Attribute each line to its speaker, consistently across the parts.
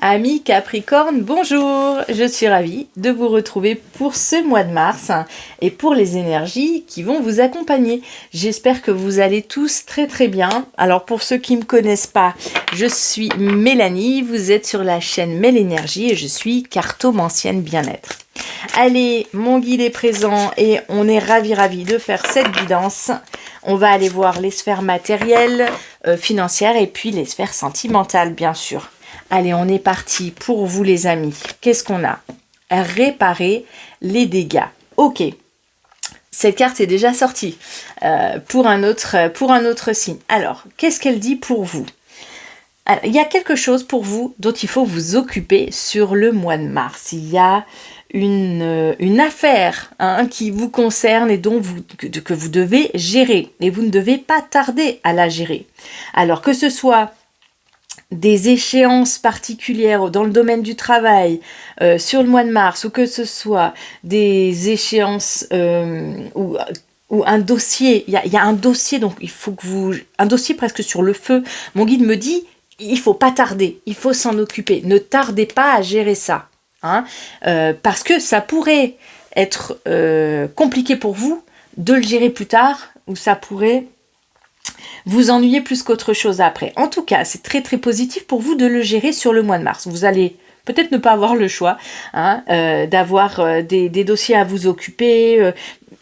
Speaker 1: Amis Capricorne, bonjour! Je suis ravie de vous retrouver pour ce mois de mars et pour les énergies qui vont vous accompagner. J'espère que vous allez tous très très bien. Alors pour ceux qui ne me connaissent pas, je suis Mélanie, vous êtes sur la chaîne Mélénergie et je suis cartomancienne bien-être. Allez, mon guide est présent et on est ravis de faire cette guidance. On va aller voir les sphères matérielles, financières et puis les sphères sentimentales bien sûr. Allez, on est parti pour vous les amis. Qu'est-ce qu'on a? Réparer les dégâts. Ok, cette carte est déjà sortie pour un autre signe. Alors, qu'est-ce qu'elle dit pour vous? Alors, il y a quelque chose pour vous dont il faut vous occuper sur le mois de mars. Il y a une affaire qui vous concerne et que vous devez gérer. Et vous ne devez pas tarder à la gérer. Alors, que ce soit des échéances particulières dans le domaine du travail sur le mois de mars, ou que ce soit des échéances ou un dossier, il y a un dossier, donc il faut que un dossier presque sur le feu. Mon guide me dit, il faut pas tarder, il faut s'en occuper, ne tardez pas à gérer ça, parce que ça pourrait être compliqué pour vous de le gérer plus tard, ou ça pourrait vous ennuyez plus qu'autre chose après. En tout cas, c'est très très positif pour vous de le gérer sur le mois de mars. Vous allez peut-être ne pas avoir le choix d'avoir des dossiers à vous occuper.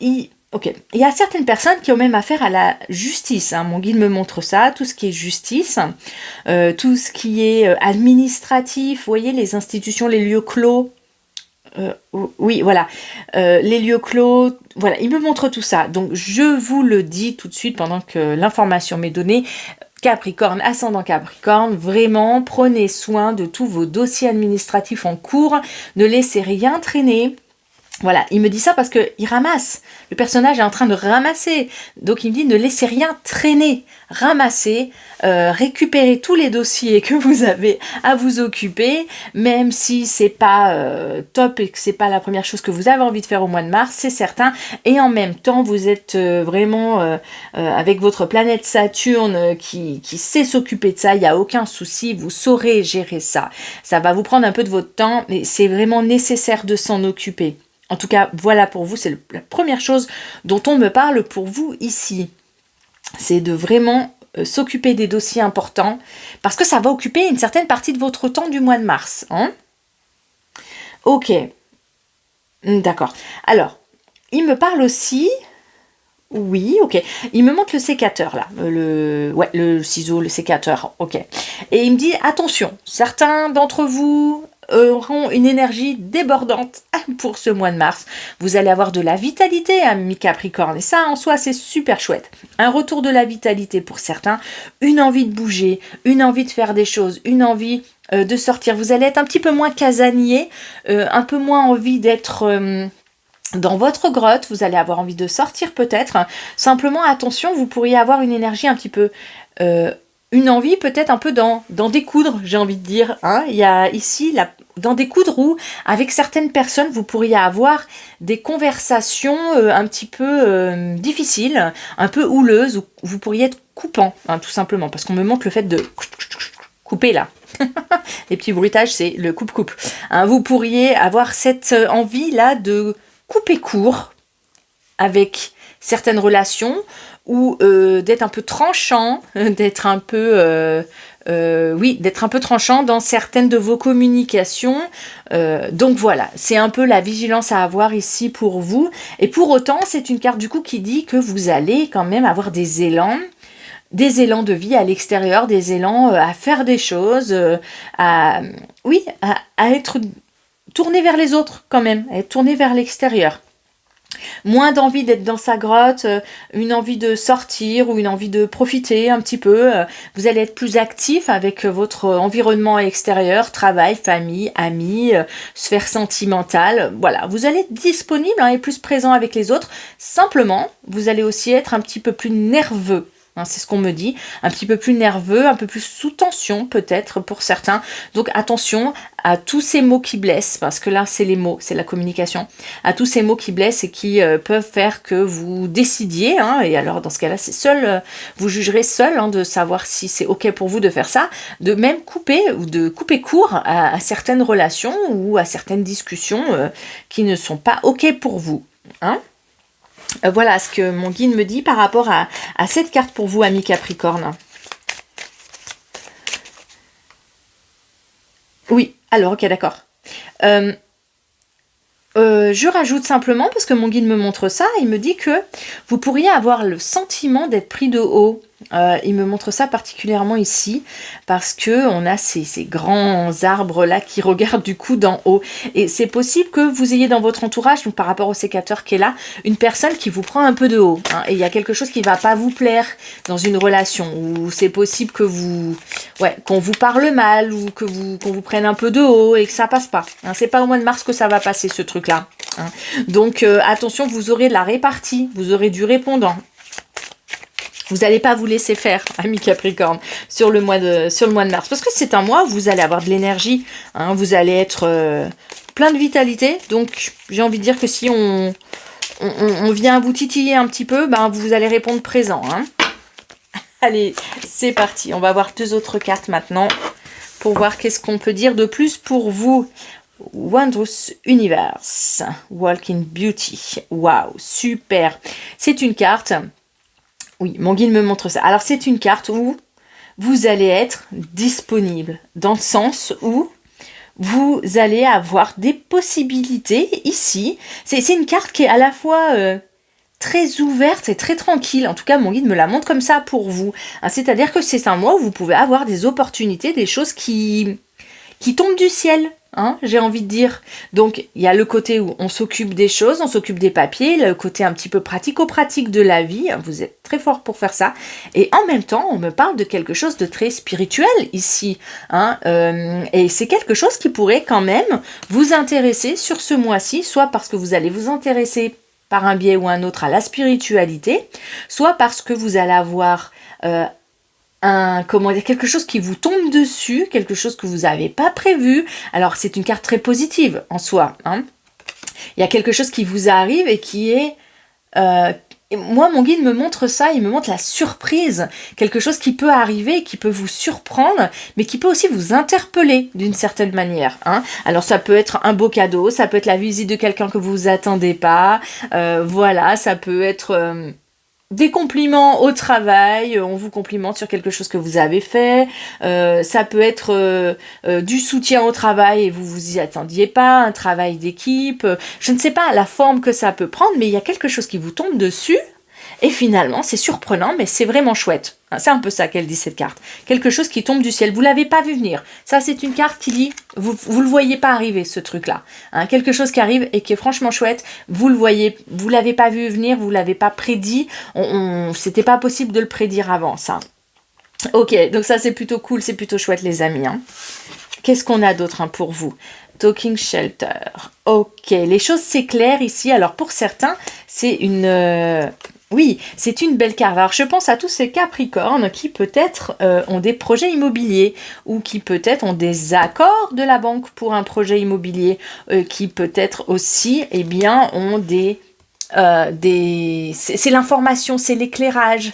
Speaker 1: Il y a certaines personnes qui ont même affaire à la justice. Mon guide me montre ça, tout ce qui est justice, tout ce qui est administratif, vous voyez, les institutions, les lieux clos. Oui, voilà, les lieux clos, voilà, il me montre tout ça. Donc, je vous le dis tout de suite pendant que l'information m'est donnée. Capricorne, ascendant Capricorne, vraiment, prenez soin de tous vos dossiers administratifs en cours. Ne laissez rien traîner. Voilà, il me dit ça parce qu'il ramasse. Le personnage est en train de ramasser. Donc il me dit ne laissez rien traîner. Ramassez, récupérez tous les dossiers que vous avez à vous occuper, même si c'est pas top et que c'est pas la première chose que vous avez envie de faire au mois de mars, c'est certain. Et en même temps, vous êtes vraiment avec votre planète Saturne qui sait s'occuper de ça, il n'y a aucun souci, vous saurez gérer ça. Ça va vous prendre un peu de votre temps, mais c'est vraiment nécessaire de s'en occuper. En tout cas, voilà pour vous, c'est la première chose dont on me parle pour vous ici. C'est de vraiment s'occuper des dossiers importants, parce que ça va occuper une certaine partie de votre temps du mois de mars. Ok, d'accord. Alors, il me parle aussi... Oui, ok. Il me montre le sécateur, là. Le ciseau, le sécateur, ok. Et il me dit, attention, certains d'entre vous auront une énergie débordante pour ce mois de mars. Vous allez avoir de la vitalité, ami Capricorne, et ça, en soi, c'est super chouette. Un retour de la vitalité pour certains, une envie de bouger, une envie de faire des choses, une envie de sortir. Vous allez être un petit peu moins casanier, un peu moins envie d'être... dans votre grotte, vous allez avoir envie de sortir peut-être. Simplement, attention, vous pourriez avoir une énergie un petit peu... une envie peut-être un peu d'en découdre, j'ai envie de dire. Il y a ici, d'en découdre où, avec certaines personnes, vous pourriez avoir des conversations un petit peu difficiles, un peu houleuses, où vous pourriez être coupant, tout simplement. Parce qu'on me montre le fait de couper là. Les petits bruitages, c'est le coupe-coupe. Vous pourriez avoir cette envie-là de couper court avec certaines relations ou d'être un peu tranchant, d'être un peu tranchant dans certaines de vos communications. Donc voilà, c'est un peu la vigilance à avoir ici pour vous. Et pour autant, c'est une carte du coup qui dit que vous allez quand même avoir des élans de vie à l'extérieur, des élans à faire des choses, à être tourné vers les autres quand même, à être tourné vers l'extérieur. Moins d'envie d'être dans sa grotte, une envie de sortir ou une envie de profiter un petit peu. Vous allez être plus actif avec votre environnement extérieur, travail, famille, amis, sphère sentimentale. Voilà, vous allez être disponible et plus présent avec les autres. Simplement, vous allez aussi être un petit peu plus nerveux. hein, c'est ce qu'on me dit, un petit peu plus nerveux, un peu plus sous tension peut-être pour certains. Donc attention à tous ces mots qui blessent, parce que là c'est les mots, c'est la communication, à tous ces mots qui blessent et qui peuvent faire que vous décidiez, hein, et alors dans ce cas-là c'est seul, vous jugerez seul hein, de savoir si c'est ok pour vous de faire ça, de même couper ou de couper court à certaines relations ou à certaines discussions qui ne sont pas ok pour vous. Hein. Voilà ce que mon guide me dit par rapport à cette carte pour vous, amis Capricorne. Oui, alors ok, d'accord. Je rajoute simplement, parce que mon guide me montre ça, il me dit que vous pourriez avoir le sentiment d'être pris de haut. Il me montre ça particulièrement ici, parce que on a ces grands arbres là qui regardent du coup d'en haut. Et c'est possible que vous ayez dans votre entourage, donc par rapport au sécateur qui est là, une personne qui vous prend un peu de haut. Hein, et il y a quelque chose qui ne va pas vous plaire dans une relation, ou c'est possible que qu'on vous parle mal, ou qu'on vous prenne un peu de haut et que ça passe pas. Hein, c'est pas au mois de mars que ça va passer ce truc-là. Hein. Donc attention, vous aurez de la répartie, vous aurez du répondant. Vous n'allez pas vous laisser faire, amis Capricorne, sur le mois de mars. Parce que c'est un mois où vous allez avoir de l'énergie. Hein, vous allez être plein de vitalité. Donc, j'ai envie de dire que si on vient vous titiller un petit peu, ben, vous allez répondre présent. Hein. Allez, c'est parti. On va voir 2 autres cartes maintenant pour voir qu'est-ce qu'on peut dire de plus pour vous. Wondrous Universe, Walking Beauty. Waouh, super. C'est une carte... Oui, mon guide me montre ça. Alors, c'est une carte où vous allez être disponible, dans le sens où vous allez avoir des possibilités ici. C'est une carte qui est à la fois très ouverte et très tranquille. En tout cas, mon guide me la montre comme ça pour vous. Hein, c'est-à-dire que c'est un mois où vous pouvez avoir des opportunités, des choses qui tombent du ciel. Hein, j'ai envie de dire. Donc, il y a le côté où on s'occupe des choses, on s'occupe des papiers, le côté un petit peu pratico-pratique de la vie. Vous êtes très fort pour faire ça. Et en même temps, on me parle de quelque chose de très spirituel ici. Hein, et c'est quelque chose qui pourrait quand même vous intéresser sur ce mois-ci, soit parce que vous allez vous intéresser par un biais ou un autre à la spiritualité, soit parce que vous allez avoir... quelque chose qui vous tombe dessus, quelque chose que vous n'avez pas prévu. Alors, c'est une carte très positive en soi. Hein. Il y a quelque chose qui vous arrive et qui est... moi, mon guide me montre ça, il me montre la surprise. Quelque chose qui peut arriver, qui peut vous surprendre, mais qui peut aussi vous interpeller d'une certaine manière. Hein. Alors, ça peut être un beau cadeau, ça peut être la visite de quelqu'un que vous attendez pas. Voilà, ça peut être... des compliments au travail, on vous complimente sur quelque chose que vous avez fait, ça peut être du soutien au travail et vous y attendiez pas, un travail d'équipe, je ne sais pas la forme que ça peut prendre, mais il y a quelque chose qui vous tombe dessus et finalement c'est surprenant, mais c'est vraiment chouette. C'est un peu ça qu'elle dit cette carte. Quelque chose qui tombe du ciel, vous l'avez pas vu venir. Ça c'est une carte qui dit, vous le voyez pas arriver ce truc-là. Hein, quelque chose qui arrive et qui est franchement chouette, vous le voyez, vous l'avez pas vu venir, vous l'avez pas prédit, c'était pas possible de le prédire avant ça. Ok, donc ça c'est plutôt cool, c'est plutôt chouette les amis. Hein. Qu'est-ce qu'on a d'autre hein, pour vous? Talking Shelter. Ok, les choses s'éclairent ici. Alors pour certains, c'est une... oui, c'est une belle carte. Alors, je pense à tous ces Capricornes qui peut-être ont des projets immobiliers ou qui peut-être ont des accords de la banque pour un projet immobilier, qui peut-être aussi, eh bien, ont c'est l'information, c'est l'éclairage,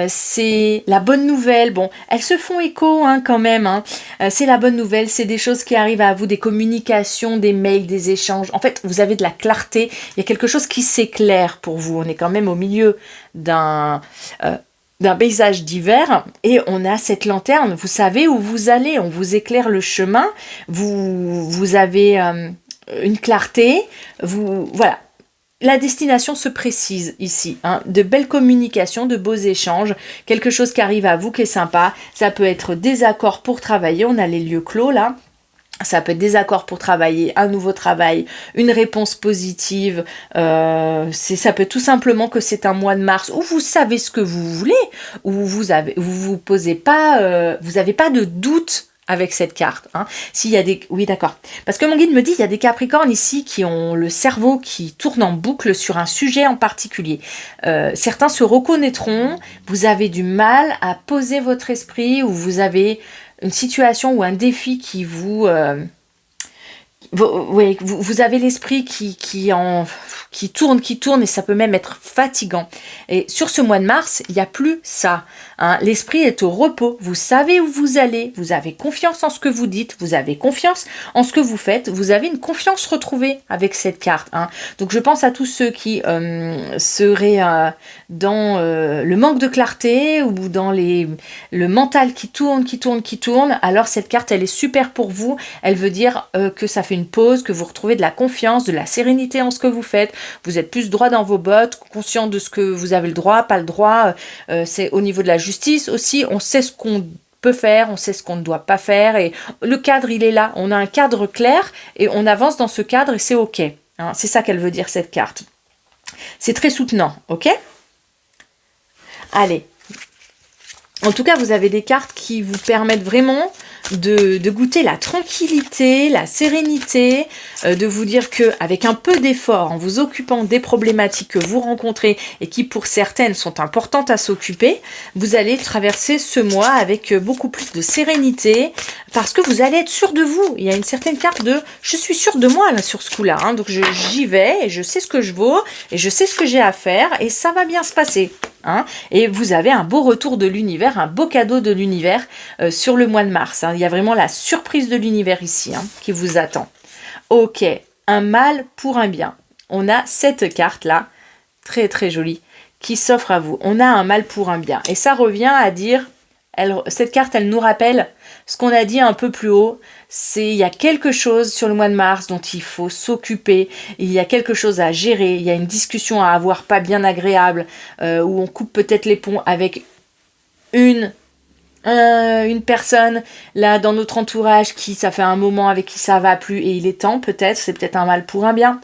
Speaker 1: c'est la bonne nouvelle. Bon, elles se font écho hein, quand même. Hein. C'est la bonne nouvelle, c'est des choses qui arrivent à vous, des communications, des mails, des échanges. En fait, vous avez de la clarté. Il y a quelque chose qui s'éclaire pour vous. On est quand même au milieu d'un paysage d'hiver et on a cette lanterne. Vous savez où vous allez. On vous éclaire le chemin. Vous avez une clarté. Voilà. La destination se précise ici, hein, de belles communications, de beaux échanges, quelque chose qui arrive à vous qui est sympa, ça peut être des accords pour travailler, on a les lieux clos là, ça peut être des accords pour travailler, un nouveau travail, une réponse positive, ça peut être tout simplement que c'est un mois de mars où vous savez ce que vous voulez, où vous posez pas, vous n'avez pas de doute avec cette carte. Hein. S'il y a des... Oui, d'accord. Parce que mon guide me dit, il y a des Capricornes ici qui ont le cerveau qui tourne en boucle sur un sujet en particulier. Certains se reconnaîtront, vous avez du mal à poser votre esprit ou vous avez une situation ou un défi qui vous... vous avez l'esprit qui tourne et ça peut même être fatigant. Et sur ce mois de mars, il n'y a plus ça. Hein. L'esprit est au repos. Vous savez où vous allez. Vous avez confiance en ce que vous dites. Vous avez confiance en ce que vous faites. Vous avez une confiance retrouvée avec cette carte. Hein. Donc je pense à tous ceux qui seraient dans le manque de clarté ou dans le mental qui tourne. Alors cette carte, elle est super pour vous. Elle veut dire que ça fait une pause, que vous retrouvez de la confiance, de la sérénité en ce que vous faites. Vous êtes plus droit dans vos bottes, conscient de ce que vous avez le droit, pas le droit. C'est au niveau de la justice aussi, on sait ce qu'on peut faire, on sait ce qu'on ne doit pas faire. Et le cadre, il est là. On a un cadre clair et on avance dans ce cadre et c'est OK. Hein, c'est ça qu'elle veut dire, cette carte. C'est très soutenant, OK ? Allez. En tout cas, vous avez des cartes qui vous permettent vraiment de goûter la tranquillité, la sérénité, de vous dire que avec un peu d'effort, en vous occupant des problématiques que vous rencontrez et qui pour certaines sont importantes à s'occuper, vous allez traverser ce mois avec beaucoup plus de sérénité parce que vous allez être sûr de vous. Il y a une certaine carte de « je suis sûr de moi » là sur ce coup-là. Hein, donc j'y vais et je sais ce que je vaux et je sais ce que j'ai à faire et ça va bien se passer. Hein, et vous avez un beau retour de l'univers, un beau cadeau de l'univers sur le mois de mars. Hein. Il y a vraiment la surprise de l'univers ici qui vous attend. Ok, un mal pour un bien. On a cette carte-là, très très jolie, qui s'offre à vous. On a un mal pour un bien. Et ça revient à dire, cette carte, elle nous rappelle ce qu'on a dit un peu plus haut, il y a quelque chose sur le mois de mars dont il faut s'occuper, il y a quelque chose à gérer, il y a une discussion à avoir pas bien agréable, où on coupe peut-être les ponts avec une personne là dans notre entourage qui ça fait un moment avec qui ça va plus et il est temps peut-être, c'est peut-être un mal pour un bien.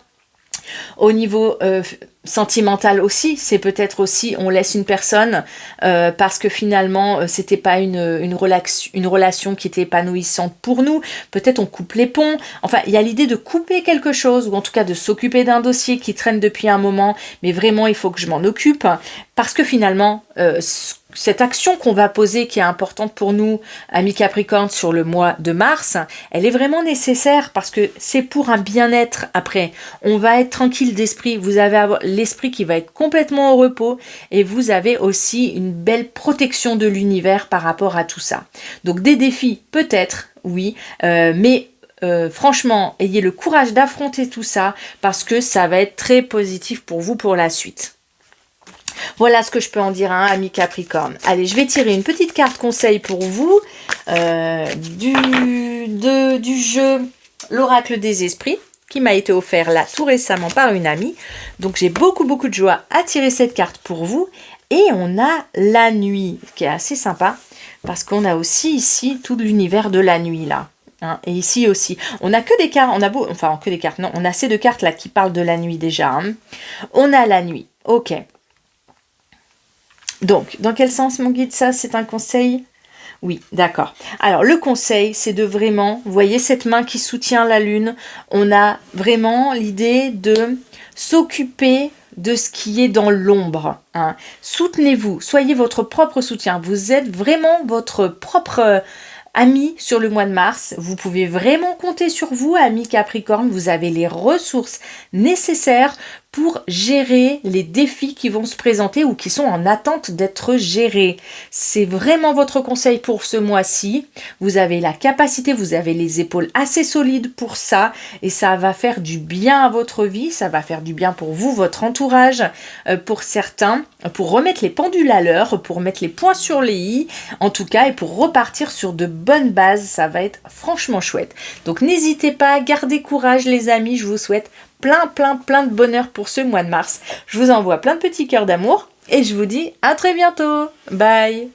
Speaker 1: Au niveau sentimental aussi, c'est peut-être aussi on laisse une personne parce que finalement c'était pas une relation qui était épanouissante pour nous, peut-être on coupe les ponts, enfin il y a l'idée de couper quelque chose ou en tout cas de s'occuper d'un dossier qui traîne depuis un moment, mais vraiment il faut que je m'en occupe parce que finalement cette action qu'on va poser qui est importante pour nous, amis Capricorne, sur le mois de mars, elle est vraiment nécessaire parce que c'est pour un bien-être après. On va être tranquille d'esprit, vous avez l'esprit qui va être complètement au repos et vous avez aussi une belle protection de l'univers par rapport à tout ça. Donc des défis peut-être, oui, mais franchement, ayez le courage d'affronter tout ça parce que ça va être très positif pour vous pour la suite. Voilà ce que je peux en dire, hein, amis Capricorne. Allez, je vais tirer une petite carte conseil pour vous du jeu L'Oracle des Esprits qui m'a été offert là tout récemment par une amie. Donc j'ai beaucoup de joie à tirer cette carte pour vous. Et on a la nuit qui est assez sympa parce qu'on a aussi ici tout l'univers de la nuit là. Hein, et ici aussi, on a que des cartes, on a ces deux cartes là qui parlent de la nuit déjà. Hein. On a la nuit, ok. Donc, dans quel sens mon guide, ça, c'est un conseil ? Oui, d'accord. Alors, le conseil, c'est de vraiment, vous voyez cette main qui soutient la lune, on a vraiment l'idée de s'occuper de ce qui est dans l'ombre. Hein. Soutenez-vous, soyez votre propre soutien. Vous êtes vraiment votre propre ami sur le mois de mars. Vous pouvez vraiment compter sur vous, amis Capricorne. Vous avez les ressources nécessaires pour gérer les défis qui vont se présenter ou qui sont en attente d'être gérés. C'est vraiment votre conseil pour ce mois-ci. Vous avez la capacité, vous avez les épaules assez solides pour ça et ça va faire du bien à votre vie, ça va faire du bien pour vous, votre entourage, pour certains, pour remettre les pendules à l'heure, pour mettre les points sur les i, en tout cas, et pour repartir sur de bonnes bases, ça va être franchement chouette. Donc n'hésitez pas, gardez courage les amis, je vous souhaite plein de bonheur pour ce mois de mars. Je vous envoie plein de petits cœurs d'amour et je vous dis à très bientôt. Bye!